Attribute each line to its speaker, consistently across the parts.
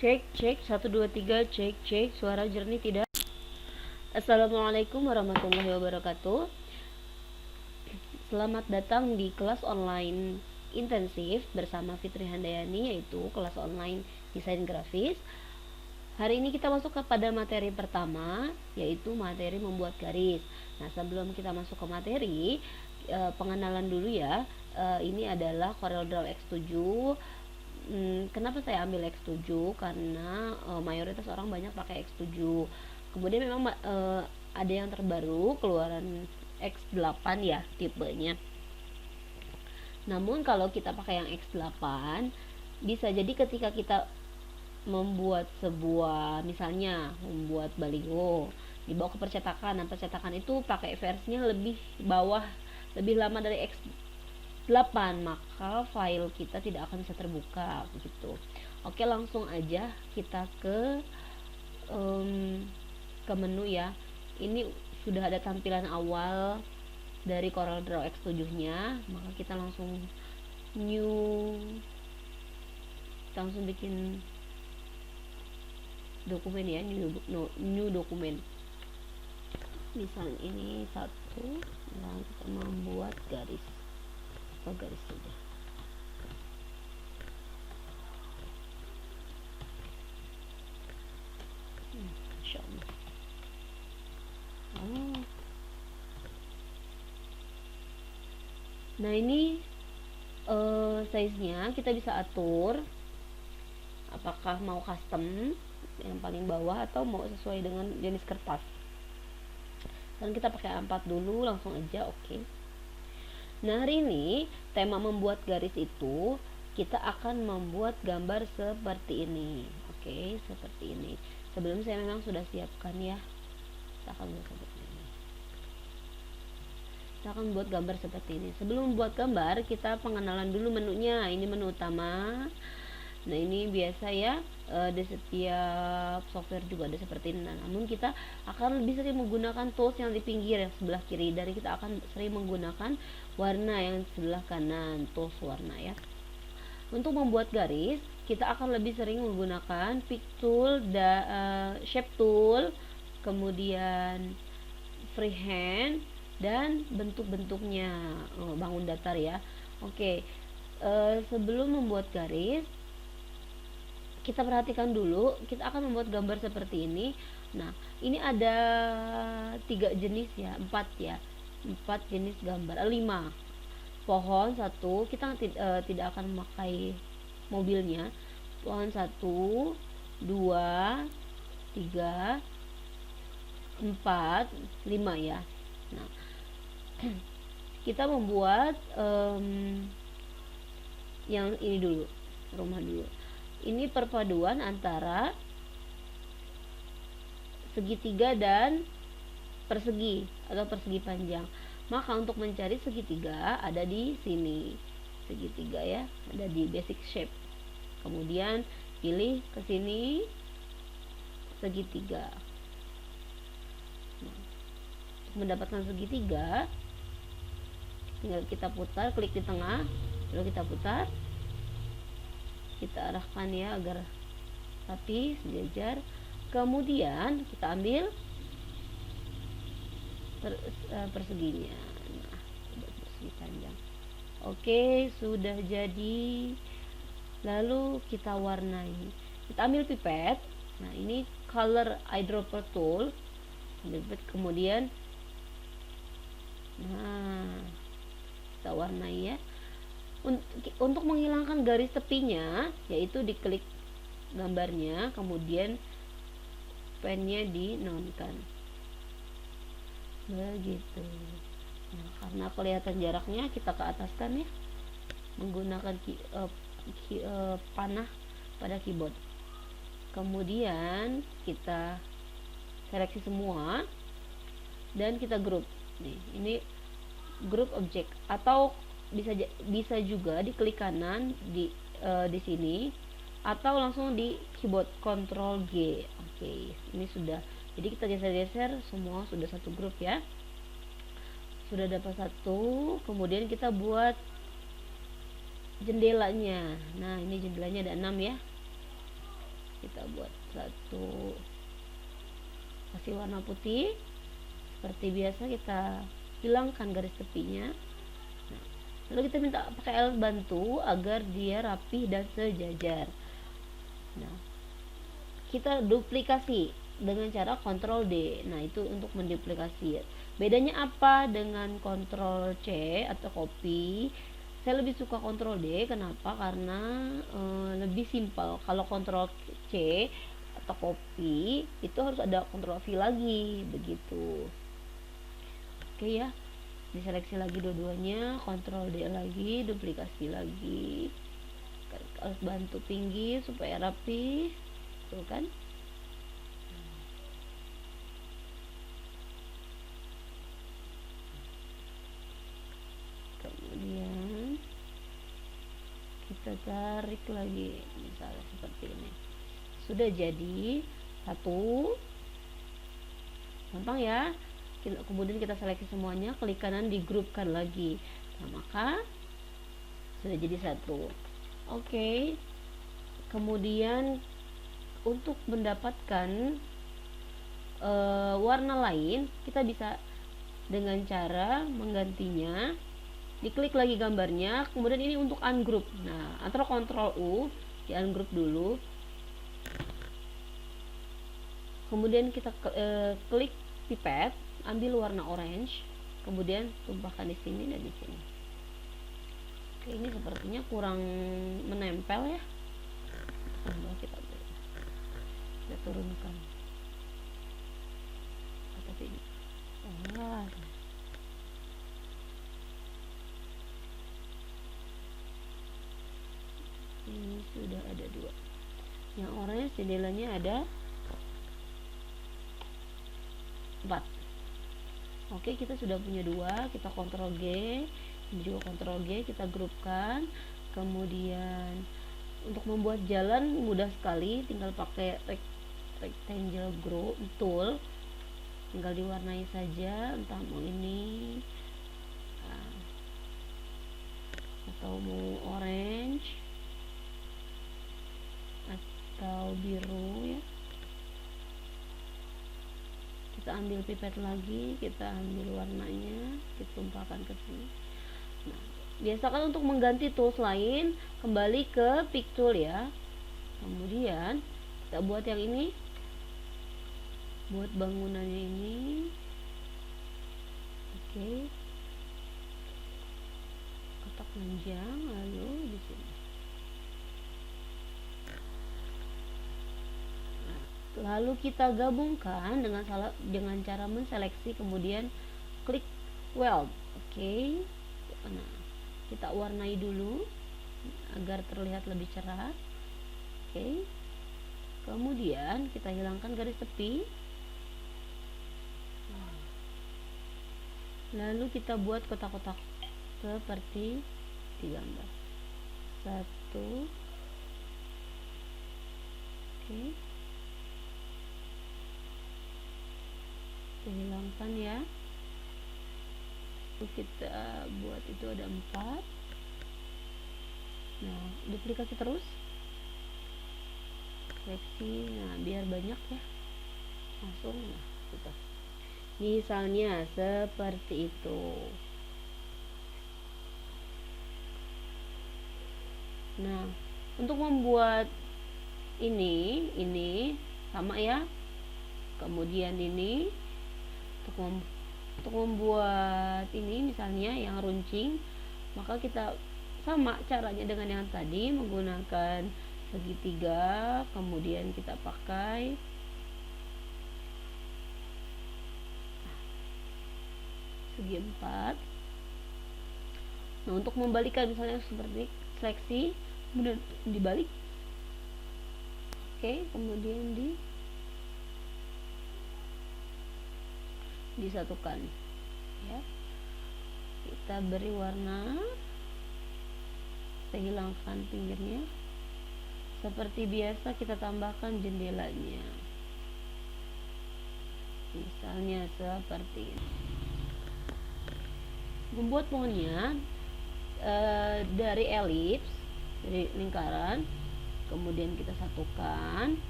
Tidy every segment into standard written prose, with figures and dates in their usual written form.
Speaker 1: Cek, cek, 1, 2, 3, cek, cek, suara jernih tidak? Assalamualaikum warahmatullahi wabarakatuh. Selamat datang di kelas online intensif bersama Fitri Handayani, yaitu kelas online desain grafis. Hari ini kita masuk kepada materi pertama, yaitu materi membuat garis. Nah, sebelum kita masuk ke materi, pengenalan dulu ya. Ini adalah CorelDRAW X7. Kenapa saya ambil X7? Karena mayoritas orang banyak pakai X7. Kemudian memang ada yang terbaru keluaran X8 ya tipenya. Namun kalau kita pakai yang X8, bisa jadi ketika kita membuat sebuah, misalnya membuat baliho, dibawa ke percetakan. Nah, percetakan itu pakai versinya lebih bawah, lebih lama dari X8, maka file kita tidak akan bisa terbuka begitu. Oke, langsung aja kita ke menu ya. Ini sudah ada tampilan awal dari CorelDRAW X7 nya, maka kita langsung langsung bikin dokumen ya, new dokumen. Misalnya ini satu, lalu kita membuat garis atau garis saja. Insyaallah. Nah, ini size-nya kita bisa atur apakah mau custom yang paling bawah atau mau sesuai dengan jenis kertas. Dan kita pakai A4 dulu, langsung aja oke. Nah, hari ini tema membuat garis itu kita akan membuat gambar seperti ini. Oke, seperti ini. Sebelum saya memang sudah siapkan ya. Kita akan buat seperti ini. Kita akan buat gambar seperti ini. Sebelum membuat gambar, kita pengenalan dulu menunya. Ini menu utama. Nah, ini biasa ya, di setiap software juga ada seperti ini. Nah, namun kita akan lebih sering menggunakan tools yang di pinggir yang sebelah kiri. Dari kita akan sering menggunakan warna yang sebelah kanan, tools warna ya. Untuk membuat garis, kita akan lebih sering menggunakan pick tool, shape tool, kemudian freehand, dan bentuk-bentuknya bangun datar ya. Oke, sebelum membuat garis, kita perhatikan dulu, kita akan membuat gambar seperti ini. Nah, ini ada 3 jenis ya, 4 ya, 4 jenis gambar, 5. Pohon 1, kita tidak akan memakai mobilnya. Pohon 1, 2, 3, 4, 5 ya. Nah, kita membuat yang ini dulu, rumah dulu. Ini perpaduan antara segitiga dan persegi atau persegi panjang. Maka untuk mencari segitiga ada di sini. Segitiga ya, ada di basic shape. Kemudian pilih ke sini segitiga. Nah, untuk mendapatkan segitiga tinggal kita putar, klik di tengah, lalu kita putar. Kita arahkan ya agar rapi, sejajar. Kemudian kita ambil perseginya. Nah, persegi panjang. Oke, sudah jadi. Lalu kita warnai. Kita ambil pipet. Nah, ini color eyedropper tool. Ambil pipet, kemudian kita warnai ya. Untuk menghilangkan garis tepinya, yaitu diklik gambarnya, kemudian pennya dinonkan begitu. Nah, karena kelihatan jaraknya, kita ke ataskan ya menggunakan panah pada keyboard. Kemudian kita seleksi semua dan kita group. Nih, ini group object, atau bisa juga diklik kanan di sini, atau langsung di keyboard Ctrl G. Oke, ini sudah. Jadi kita geser-geser semua sudah satu grup ya. Sudah dapat satu, kemudian kita buat jendelanya. Nah, ini jendelanya ada 6 ya. Kita kita buat satu, kasih warna putih. Seperti biasa kita hilangkan garis tepinya. Nah, lalu kita minta pakai alat bantu agar dia rapi dan sejajar. Nah, kita duplikasi dengan cara Ctrl D. Nah, itu untuk menduplikasi. Bedanya apa dengan Ctrl C atau copy? Saya lebih suka Ctrl D. Kenapa? Karena lebih simpel. Kalau Ctrl C atau copy itu harus ada Ctrl V lagi, begitu. Oke ya, diseleksi lagi dua-duanya, Ctrl D lagi, duplikasi lagi, harus bantu pinggir supaya rapi, tuh kan. Kemudian kita tarik lagi, misalnya seperti ini. Sudah jadi satu, gampang ya. Kemudian kita seleksi semuanya, klik kanan, digrupkan lagi. Nah, maka sudah jadi satu. Oke. Kemudian untuk mendapatkan warna lain, kita bisa dengan cara menggantinya. Diklik lagi gambarnya, kemudian ini untuk ungroup. Nah, antara Ctrl U, di ungroup dulu. Kemudian kita klik pipet, ambil warna orange, kemudian tumpahkan di sini dan di sini. Oke, ini sepertinya kurang menempel ya. Coba kita turunkan. Tapi ini sudah ada dua. Yang orange jendelanya ada 4. Oke, kita sudah punya dua. Kita Ctrl G, ini juga Ctrl G, kita grupkan. Kemudian untuk membuat jalan mudah sekali, tinggal pakai rectangle tool, tinggal diwarnai saja, entah mau ini atau mau orange atau biru ya. Kita ambil pipet lagi, kita ambil warnanya, kita tumpahkan ke sini. Nah, biasakan untuk mengganti tools lain, kembali ke pick tool ya. Kemudian kita buat yang ini, buat bangunannya ini. Oke, kotak panjang, lalu di sini. Lalu kita gabungkan dengan cara menseleksi, kemudian klik weld. Oke. Nah, kita warnai dulu agar terlihat lebih cerah. Oke. Kemudian kita hilangkan garis tepi. Lalu kita buat kotak-kotak seperti di gambar. 1. Oke. Hilangkan ya. Kita buat itu ada 4. Nah, duplikasi terus, seleksi. Nah, biar banyak ya, langsung. Nah, gitu. Misalnya seperti itu. Nah, untuk membuat ini sama ya. Kemudian ini untuk membuat ini misalnya yang runcing, maka kita sama caranya dengan yang tadi, menggunakan segitiga, kemudian kita pakai segi 4. Nah, untuk membalikan misalnya seperti seleksi, kemudian dibalik. Oke, kemudian disatukan ya. Kita beri warna, kita hilangkan pinggirnya. Seperti biasa kita tambahkan jendelanya, misalnya seperti ini. Membuat pohonnya dari elips, dari lingkaran, kemudian kita satukan,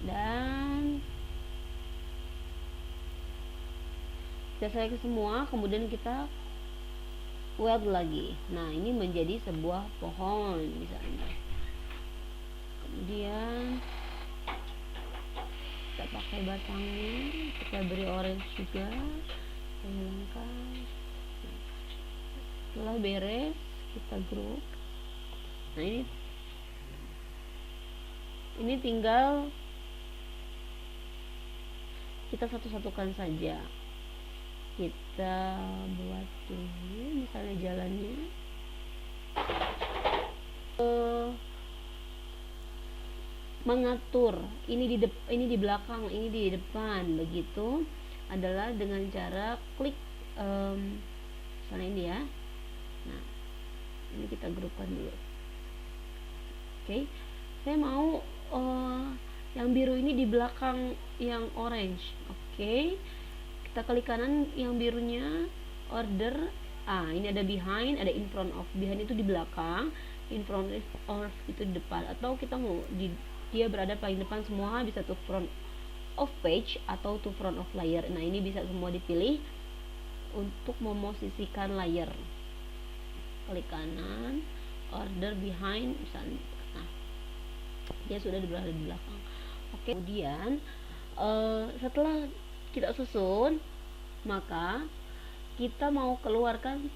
Speaker 1: dan kita select semua, kemudian kita weld lagi. Nah, ini menjadi sebuah pohon misalnya. Kemudian kita pakai batangnya, kita beri orange juga, kita hilangkan. Setelah beres, kita group. Nah, ini tinggal kita satu-satukan saja. Kita buat dulu misalnya jalannya. Mengatur ini di belakang, ini di depan, begitu adalah dengan cara klik misalnya ini ya. Nah, ini kita grupkan dulu. Oke, saya mau yang biru ini di belakang yang orange. Oke, kita klik kanan yang birunya, order. Ini ada behind, ada in front of. Behind itu di belakang, in front of itu di depan. Atau kita mau dia berada paling depan, semua bisa to front of page atau to front of layer. Nah, ini bisa semua dipilih untuk memosisikan layer. Klik kanan, order behind misalnya. Nah, dia sudah berada di belakang. Oke, kemudian setelah kita susun, maka kita mau keluarkan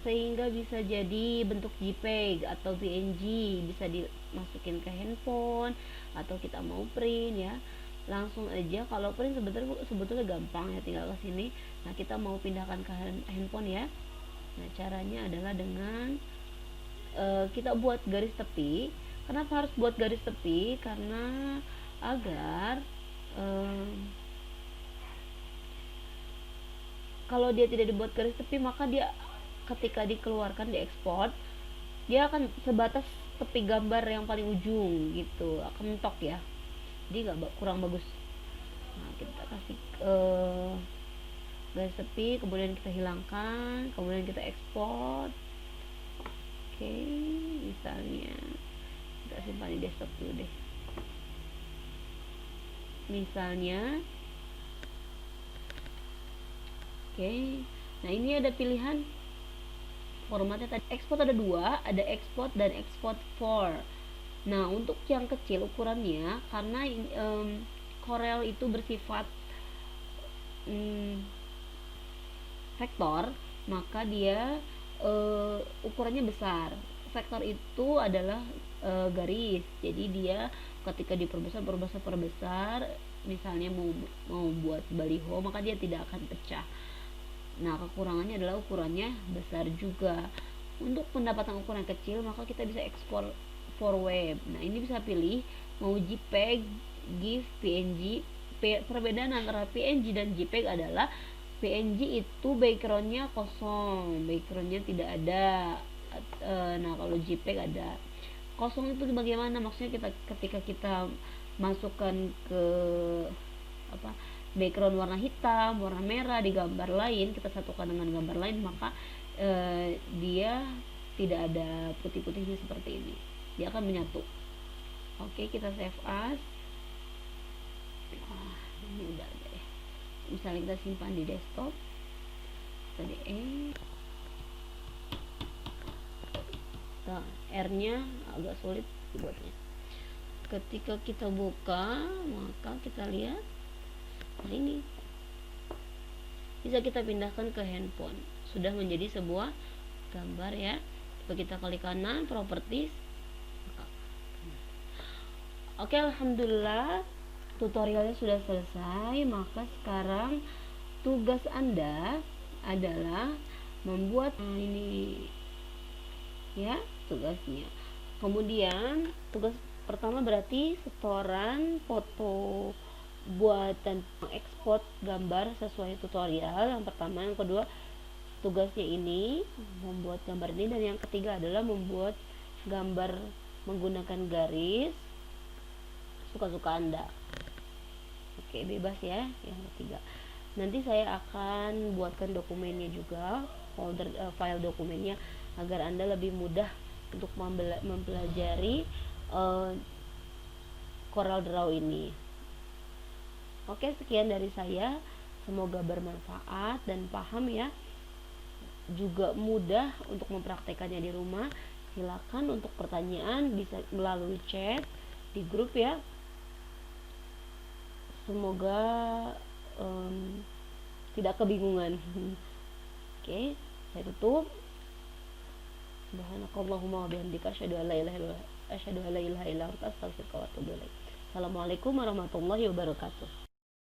Speaker 1: sehingga bisa jadi bentuk JPEG atau PNG, bisa dimasukin ke handphone atau kita mau print ya. Langsung aja, kalau print sebetulnya gampang ya, tinggal ke sini. Nah, kita mau pindahkan ke handphone ya. Nah, caranya adalah dengan kita buat garis tepi. Kenapa harus buat garis tepi? Karena agar kalau dia tidak dibuat garis tepi, maka dia ketika dikeluarkan, diekspor, dia akan sebatas tepi gambar yang paling ujung gitu, akan mentok ya, jadi kurang bagus. Nah, kita kasih garis tepi, kemudian kita hilangkan, kemudian kita ekspor. Oke, misalnya kita simpan di desktop dulu deh. Misalnya, oke. Nah, ini ada pilihan formatnya tadi. Export ada dua, ada export dan export for. Nah, untuk yang kecil ukurannya, karena Corel itu bersifat vektor, maka dia ukurannya besar. Vektor itu adalah garis, jadi dia ketika diperbesar, misalnya mau buat baliho, maka dia tidak akan pecah. Nah, kekurangannya adalah ukurannya besar juga. Untuk pendapatan ukuran kecil, maka kita bisa ekspor for web. Nah, ini bisa pilih mau JPEG, GIF, PNG. Perbedaan antara PNG dan JPEG adalah PNG itu backgroundnya kosong, backgroundnya tidak ada. Nah, kalau JPEG ada. Kosong itu bagaimana? Maksudnya ketika kita masukkan ke background warna hitam, warna merah di gambar lain, kita satukan dengan gambar lain, maka dia tidak ada putih-putihnya seperti ini, dia akan menyatu. Oke, kita save as. Ini udah ada ya. Misalnya kita simpan di desktop, tadi R-nya agak sulit dibuatnya. Ketika kita buka, maka kita lihat ini bisa kita pindahkan ke handphone, sudah menjadi sebuah gambar ya. Coba kita klik kanan, properties. Oke, alhamdulillah tutorialnya sudah selesai. Maka sekarang tugas Anda adalah membuat ini ya, tugasnya. Kemudian tugas pertama berarti setoran foto buatan ekspor gambar sesuai tutorial yang pertama. Yang kedua, tugasnya ini membuat gambar ini, dan yang ketiga adalah membuat gambar menggunakan garis, suka-suka Anda. Oke, bebas ya. Yang ketiga, nanti saya akan buatkan dokumennya juga, folder file dokumennya, agar Anda lebih mudah untuk mempelajari Coral Draw ini. Oke, sekian dari saya, semoga bermanfaat dan paham ya, juga mudah untuk mempraktekannya di rumah. Silakan untuk pertanyaan bisa melalui chat di grup ya. Semoga tidak kebingungan. Oke, saya tutup. Subhanakallahumma wa bihamdika asyhadu an la ilaha illa anta astaghfiruka wa atubu ilaik. Assalamualaikum warahmatullahi wabarakatuh.